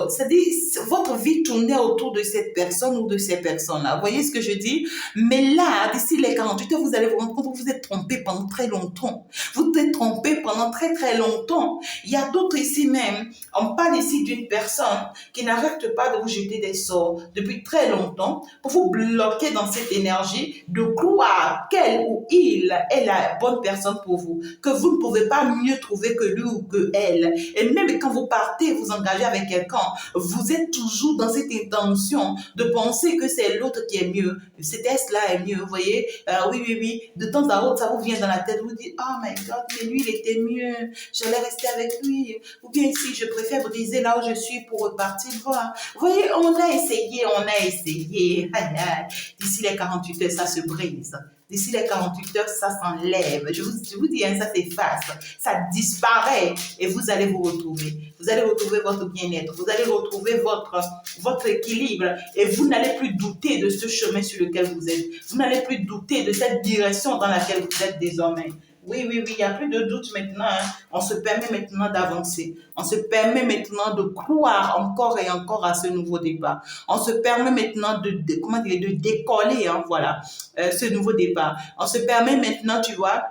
c'est-à-dire, votre vie tournait autour de cette personne ou de ces personnes-là. Vous voyez ce que je dis? Mais là, d'ici les 48 heures, vous allez vous rendre compte que vous êtes trompé pendant très longtemps. Vous êtes trompé pendant très très longtemps. Il y a d'autres ici même. On parle ici d'une personne qui n'arrête pas de vous jeter des sorts depuis très longtemps pour vous bloquer dans cette énergie de croire qu'elle ou il est la bonne personne pour vous, que vous ne pouvez pas mieux trouver que lui ou que elle. Et même quand vous partez, vous engagez avec quelqu'un, vous êtes toujours dans cette intention de penser que c'est l'autre qui est mieux. Cet est-là est mieux, vous voyez. Oui. De temps à autre, ça vous vient dans la tête, vous dites, oh my God, mais lui, il était mieux. J'allais rester avec lui. Ou bien si je préfère briser là où je suis pour repartir voir. Vous voyez, on a essayé. D'ici les 48 heures, ça se brise. D'ici les 48 heures, ça s'enlève. Je vous dis, ça s'efface. Ça disparaît et vous allez vous retrouver. Vous allez retrouver votre bien-être. Vous allez retrouver votre équilibre et vous n'allez plus douter de ce chemin sur lequel vous êtes. Vous n'allez plus douter de cette direction dans laquelle vous êtes désormais. Oui, il n'y a plus de doute maintenant. On se permet maintenant d'avancer. On se permet maintenant de croire encore et encore à ce nouveau départ. On se permet maintenant de décoller, voilà, ce nouveau départ. On se permet maintenant, tu vois,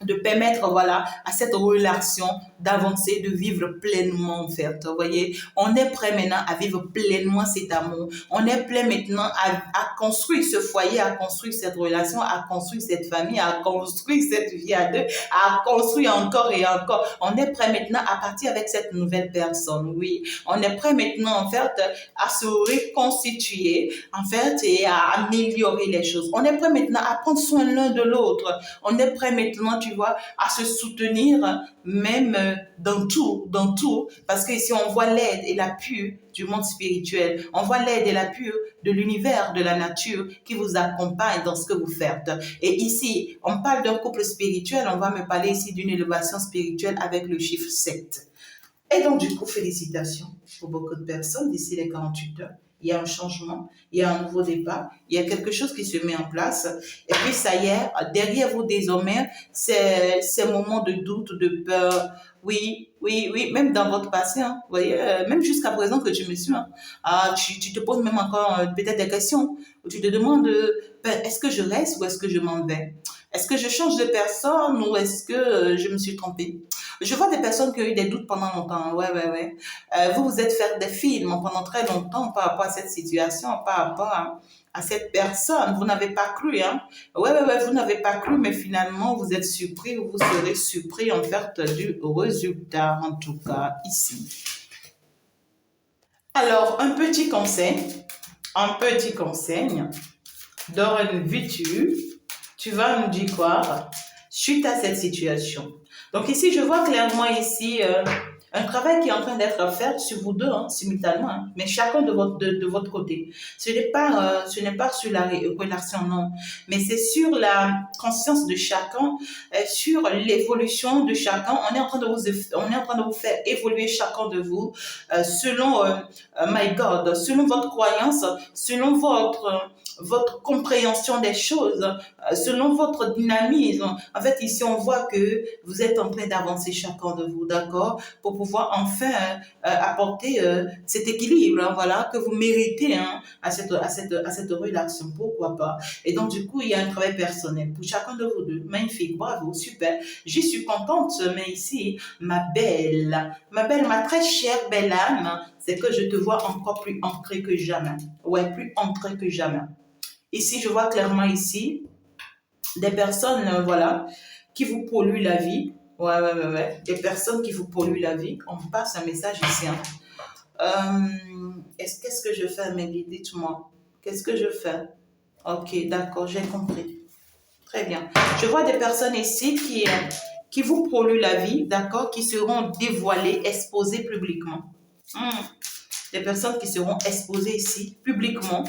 de permettre, voilà, à cette relation d'avancer, de vivre pleinement, en fait. Vous voyez, on est prêt maintenant à vivre pleinement cet amour. On est prêt maintenant à construire ce foyer, à construire cette relation, à construire cette famille, à construire cette vie à deux, à construire encore et encore. On est prêt maintenant à partir avec cette nouvelle personne, oui. On est prêt maintenant, en fait, à se reconstituer, en fait, et à améliorer les choses. On est prêt maintenant à prendre soin l'un de l'autre. On est prêt maintenant, tu vois, à se soutenir, même dans tout, parce que ici on voit l'aide et l'appui du monde spirituel, on voit l'aide et l'appui de l'univers, de la nature qui vous accompagne dans ce que vous faites. Et ici, on parle d'un couple spirituel, on va me parler ici d'une élévation spirituelle avec le chiffre 7. Et donc, du coup, félicitations pour beaucoup de personnes d'ici les 48 heures. Il y a un changement, il y a un nouveau départ, il y a quelque chose qui se met en place. Et puis, ça y est, derrière vous désormais, ces moments de doute, de peur. Oui, oui, oui, même dans votre passé, hein, vous voyez, même jusqu'à présent que tu me suis, hein, tu te poses même encore peut-être des questions, où tu te demandes, est-ce que je reste ou est-ce que je m'en vais? Est-ce que je change de personne ou est-ce que je me suis trompée? Je vois des personnes qui ont eu des doutes pendant longtemps. Ouais, ouais, ouais. Vous vous êtes fait des films pendant très longtemps par rapport à cette situation, par rapport à cette personne. Vous n'avez pas cru, hein. Ouais, ouais, ouais, vous n'avez pas cru, mais finalement, vous êtes surpris ou vous serez surpris en fait du résultat, en tout cas, ici. Alors, un petit conseil, dans une vitu, tu vas nous dire quoi suite à cette situation. Donc ici, je vois clairement ici un travail qui est en train d'être fait sur vous deux, hein, simultanément, hein, mais chacun de votre côté. Ce n'est pas sur la relation, non, mais c'est sur la conscience de chacun, sur l'évolution de chacun. On est en train de vous faire évoluer chacun de vous selon, my God, selon votre croyance, selon votre compréhension des choses, selon votre dynamisme. En fait, ici, on voit que vous êtes en train d'avancer chacun de vous, d'accord, pour pouvoir enfin apporter cet équilibre, hein, voilà, que vous méritez, hein, à cette relation. Pourquoi pas? Et donc, du coup, il y a un travail personnel pour chacun de vous deux. Magnifique, bravo, super. Je suis contente, mais ici, ma belle, ma très chère belle âme, c'est que je te vois encore plus ancrée que jamais. Ouais, plus ancrée que jamais. Ici, je vois clairement ici des personnes, voilà, qui vous polluent la vie. Ouais, ouais, ouais, ouais. Des personnes qui vous polluent la vie. On me passe un message ici. Hein. Qu'est-ce que je fais, Maggie? Dites-moi. Qu'est-ce que je fais? Ok, d'accord, j'ai compris. Très bien. Je vois des personnes ici qui vous polluent la vie, d'accord, qui seront dévoilées, exposées publiquement. Des personnes qui seront exposées ici, publiquement.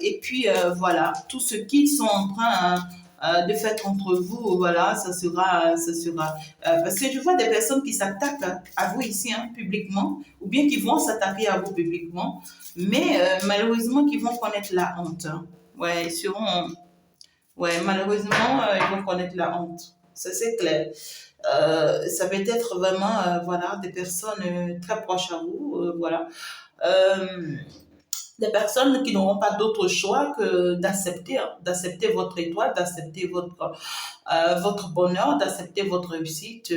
Et puis, voilà, tout ce qu'ils sont en train de faire contre vous, voilà, ça sera parce que je vois des personnes qui s'attaquent à vous ici, hein, publiquement, ou bien qui vont s'attaquer à vous publiquement, mais malheureusement, qui vont connaître la honte. Hein. Ouais, ils seront, ouais, malheureusement, ils vont connaître la honte. Ça, c'est clair. Ça peut être vraiment, voilà, des personnes très proches à vous, voilà. Des personnes qui n'auront pas d'autre choix que d'accepter, hein, d'accepter votre étoile, d'accepter votre bonheur, d'accepter votre réussite,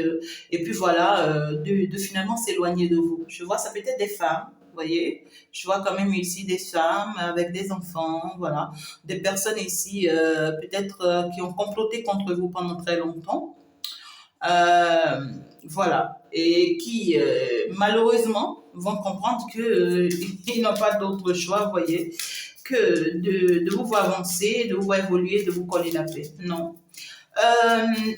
et puis voilà, de finalement s'éloigner de vous. Je vois, ça peut être des femmes, vous voyez, je vois quand même ici des femmes avec des enfants, voilà, des personnes ici peut-être qui ont comploté contre vous pendant très longtemps, voilà, et qui malheureusement vont comprendre que ils n'ont pas d'autre choix, vous voyez, que de vous voir avancer, de vous voir évoluer, de vous coller la paix. Non.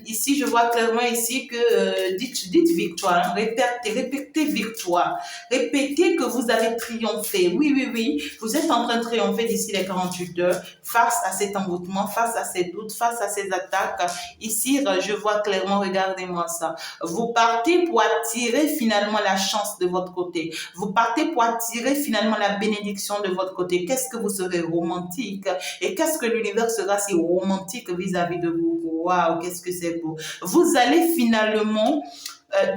Ici, je vois clairement ici que dites victoire, hein, répétez victoire, répétez que vous avez triomphé. Oui, oui, oui, vous êtes en train de triompher d'ici les 48 heures face à cet envoûtement, face à ces doutes, face à ces attaques. Ici, je vois clairement, regardez-moi ça. Vous partez pour attirer finalement la chance de votre côté. Vous partez pour attirer finalement la bénédiction de votre côté. Qu'est-ce que vous serez romantique et qu'est-ce que l'univers sera si romantique vis-à-vis de vous. Waouh, qu'est-ce que c'est beau. Vous allez finalement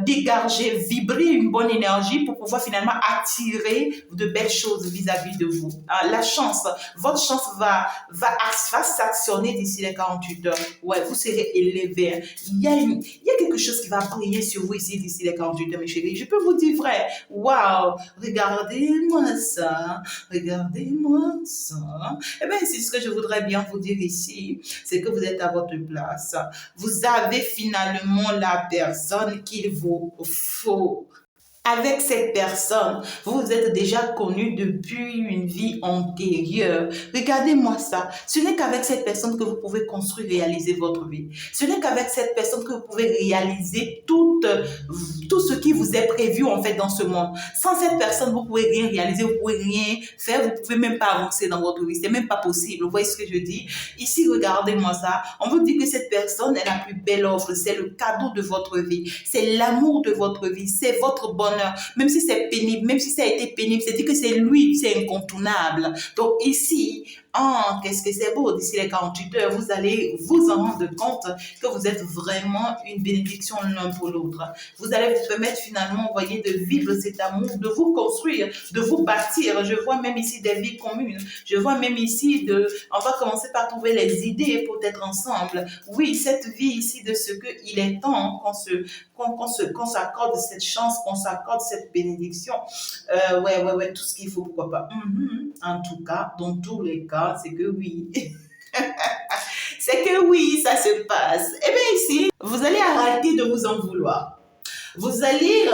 dégager, vibrer une bonne énergie pour pouvoir finalement attirer de belles choses vis-à-vis de vous. La chance, votre chance va s'actionner d'ici les 48 heures. Ouais, vous serez élevé. Il y a quelque chose qui va briller sur vous ici d'ici les 48 heures, mes chéris. Je peux vous dire vrai. Waouh, regardez-moi ça, regardez-moi ça. Eh bien, c'est ce que je voudrais bien vous dire ici, c'est que vous êtes à votre place. Vous avez finalement la personne qu'il vous faut. Avec cette personne, vous vous êtes déjà connu depuis une vie antérieure. Regardez-moi ça. Ce n'est qu'avec cette personne que vous pouvez construire, réaliser votre vie. Ce n'est qu'avec cette personne que vous pouvez réaliser tout ce qui vous est prévu en fait dans ce monde. Sans cette personne, vous ne pouvez rien réaliser, vous ne pouvez rien faire, vous ne pouvez même pas avancer dans votre vie. C'est même pas possible. Vous voyez ce que je dis? Ici, regardez-moi ça. On vous dit que cette personne est la plus belle offre. C'est le cadeau de votre vie. C'est l'amour de votre vie. C'est votre bonheur. Même si c'est pénible, même si ça a été pénible, c'est dit que c'est lui, c'est incontournable. Donc ici, qu'est-ce que c'est beau, d'ici les 48 heures, vous allez vous en rendre compte que vous êtes vraiment une bénédiction l'un pour l'autre. Vous allez vous permettre finalement, vous voyez, de vivre cet amour, de vous construire, de vous bâtir. Je vois même ici des vies communes. Je vois même ici on va commencer par trouver les idées pour être ensemble. Oui, cette vie ici de ce qu'il est temps qu'on s'accorde cette chance, qu'on s'accorde cette bénédiction. Ouais, tout ce qu'il faut, pourquoi pas. En tout cas, dans tous les cas, c'est que oui. C'est que oui, ça se passe. Eh bien ici, vous allez arrêter de vous en vouloir. Vous allez,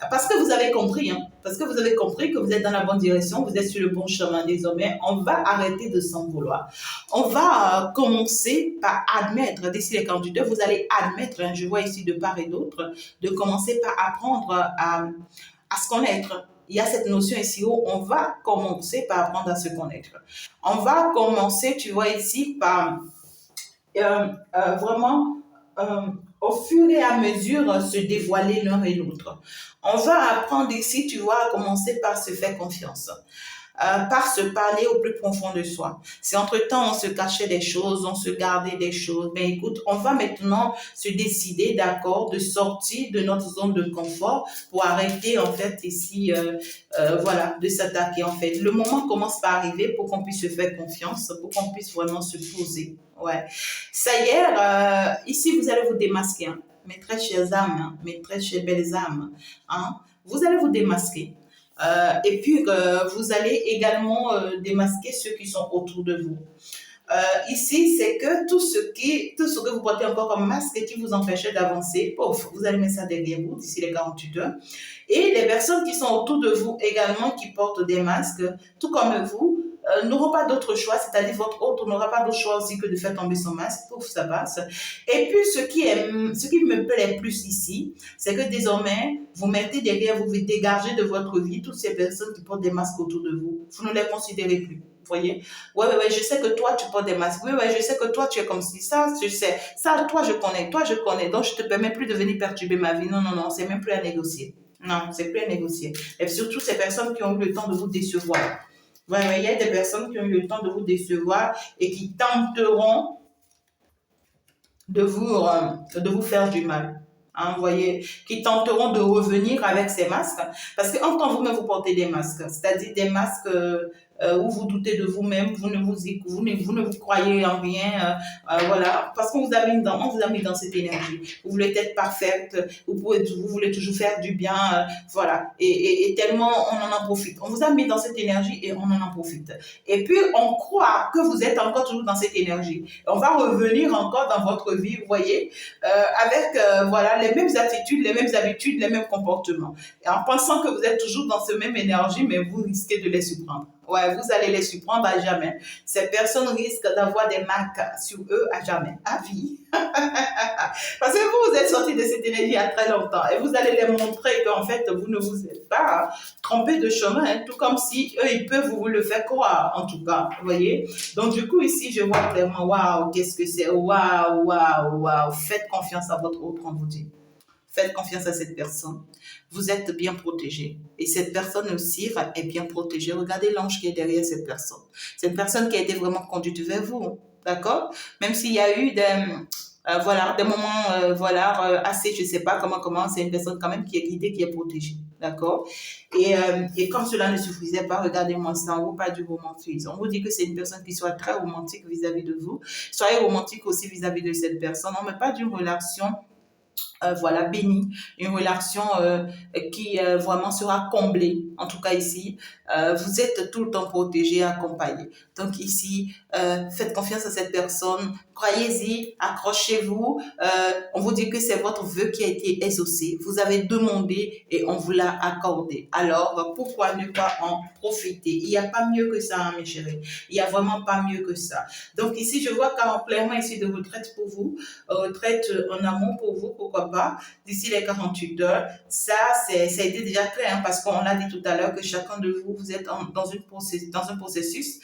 parce que vous avez compris, parce que vous avez compris que vous êtes dans la bonne direction, vous êtes sur le bon chemin désormais, on va arrêter de s'en vouloir. On va commencer par admettre, d'ici les 48 heures, vous allez admettre, je vois ici de part et d'autre, de commencer par apprendre à se connaître. Il y a cette notion ici où on va commencer par apprendre à se connaître. On va commencer, tu vois ici, par vraiment, au fur et à mesure, se dévoiler l'un et l'autre. On va apprendre ici, tu vois, à commencer par se faire confiance. Par se parler au plus profond de soi. Si entre-temps on se cachait des choses, on se gardait des choses, ben écoute, on va maintenant se décider, d'accord, de sortir de notre zone de confort pour arrêter en fait ici, voilà, de s'attaquer en fait. Le moment commence par arriver pour qu'on puisse se faire confiance, pour qu'on puisse vraiment se poser. Ouais. Ça y est, ici vous allez vous démasquer, mes très chères âmes, mes très chères belles âmes, vous allez vous démasquer. Et puis, vous allez également démasquer ceux qui sont autour de vous. Ici, c'est que tout ce que vous portez encore comme masque et qui vous empêchait d'avancer, vous allez mettre ça derrière vous d'ici les 48 heures. Et les personnes qui sont autour de vous également, qui portent des masques, tout comme vous, n'auront pas d'autre choix, c'est-à-dire votre autre n'aura pas d'autre choix aussi que de faire tomber son masque, pouf, ça passe. Et puis, ce qui me plaît plus ici, c'est que désormais, vous mettez derrière vous, vous dégagez de votre vie toutes ces personnes qui portent des masques autour de vous. Vous ne les considérez plus. Vous voyez? Ouais, je sais que toi, tu portes des masques. Oui, je sais que toi, tu es comme si ça, je sais. Ça, toi, je connais. Donc, je te permets plus de venir perturber ma vie. Non, c'est même plus à négocier. Non, c'est plus à négocier. Et surtout, ces personnes qui ont eu le temps de vous décevoir. Ouais, il y a des personnes qui ont eu le temps de vous décevoir et qui tenteront de vous faire du mal. Vous voyez, qui tenteront de revenir avec ces masques. Parce que en tant que vous-même, vous portez des masques, c'est-à-dire des masques où vous doutez de vous-même, vous ne vous croyez en rien, voilà, parce qu'on vous a mis dans cette énergie. Vous voulez être parfaite, vous voulez toujours faire du bien, voilà, et tellement on en profite. On vous a mis dans cette énergie et on en profite. Et puis on croit que vous êtes encore toujours dans cette énergie. On va revenir encore dans votre vie, vous voyez, avec voilà les mêmes attitudes, les mêmes habitudes, les mêmes comportements. Et en pensant que vous êtes toujours dans cette même énergie, mais vous risquez de les surprendre. Ouais, vous allez les surprendre à jamais. Ces personnes risquent d'avoir des marques sur eux à jamais, à vie. Parce que vous êtes sortis de cette énergie il y a très longtemps et vous allez les montrer qu'en fait, vous ne vous êtes pas trompé de chemin, tout comme si eux, ils peuvent vous le faire croire, en tout cas, vous voyez. Donc, du coup, ici, je vois clairement, waouh, qu'est-ce que c'est, waouh. Faites confiance à votre autre, on vous dit. Faites confiance à cette personne. Vous êtes bien protégé. Et cette personne aussi est bien protégée. Regardez l'ange qui est derrière cette personne. C'est une personne qui a été vraiment conduite vers vous. D'accord? Même s'il y a eu voilà, des moments, voilà, assez, je sais pas comment, c'est une personne quand même qui est guidée, qui est protégée. D'accord. Et comme cela ne suffisait pas, regardez-moi ça, on vous parle du romantisme. On vous dit que c'est une personne qui soit très romantique vis-à-vis de vous. Soyez romantique aussi vis-à-vis de cette personne. On ne met pas d'une relation voilà, bénie, une relation qui vraiment sera comblée. En tout cas ici, vous êtes tout le temps protégé, accompagné. Donc ici, faites confiance à cette personne, croyez-y, accrochez-vous. On vous dit que c'est votre vœu qui a été exaucé. Vous avez demandé et on vous l'a accordé. Alors, pourquoi ne pas en profiter? Il n'y a pas mieux que ça, hein, mes chéris. Il n'y a vraiment pas mieux que ça. Donc ici, je vois qu'en clairement ici de retraite pour vous, retraite en amont pour vous, pourquoi pas, d'ici les 48 heures. Ça a été déjà clair, hein, parce qu'on l'a dit tout à l'heure que chacun de vous, vous êtes dans un processus,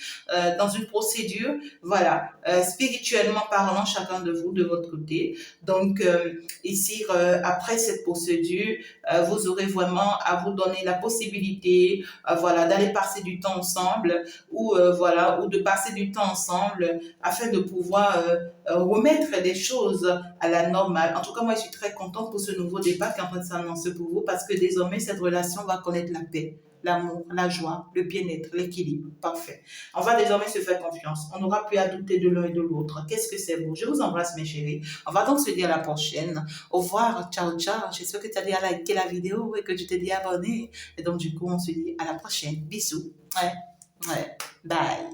dans une procédure, voilà, spirituellement parlant, chacun de vous, de votre côté. Donc, ici, après cette procédure, vous aurez vraiment à vous donner la possibilité, voilà, d'aller passer du temps ensemble, ou voilà, ou de passer du temps ensemble afin de pouvoir remettre des choses à la normale. En tout cas, moi, je suis très contente pour ce nouveau départ qui est en train de s'annoncer pour vous parce que désormais, cette relation va connaître la paix, l'amour, la joie, le bien-être, l'équilibre. Parfait. On va désormais se faire confiance. On n'aura plus à douter de l'un et de l'autre. Qu'est-ce que c'est beau. Je vous embrasse, mes chéris. On va donc se dire à la prochaine. Au revoir. Ciao, ciao. J'espère que tu as bien liké la vidéo et que tu t'es dit abonné. Et donc, du coup, on se dit à la prochaine. Bisous. Ouais. Ouais. Bye.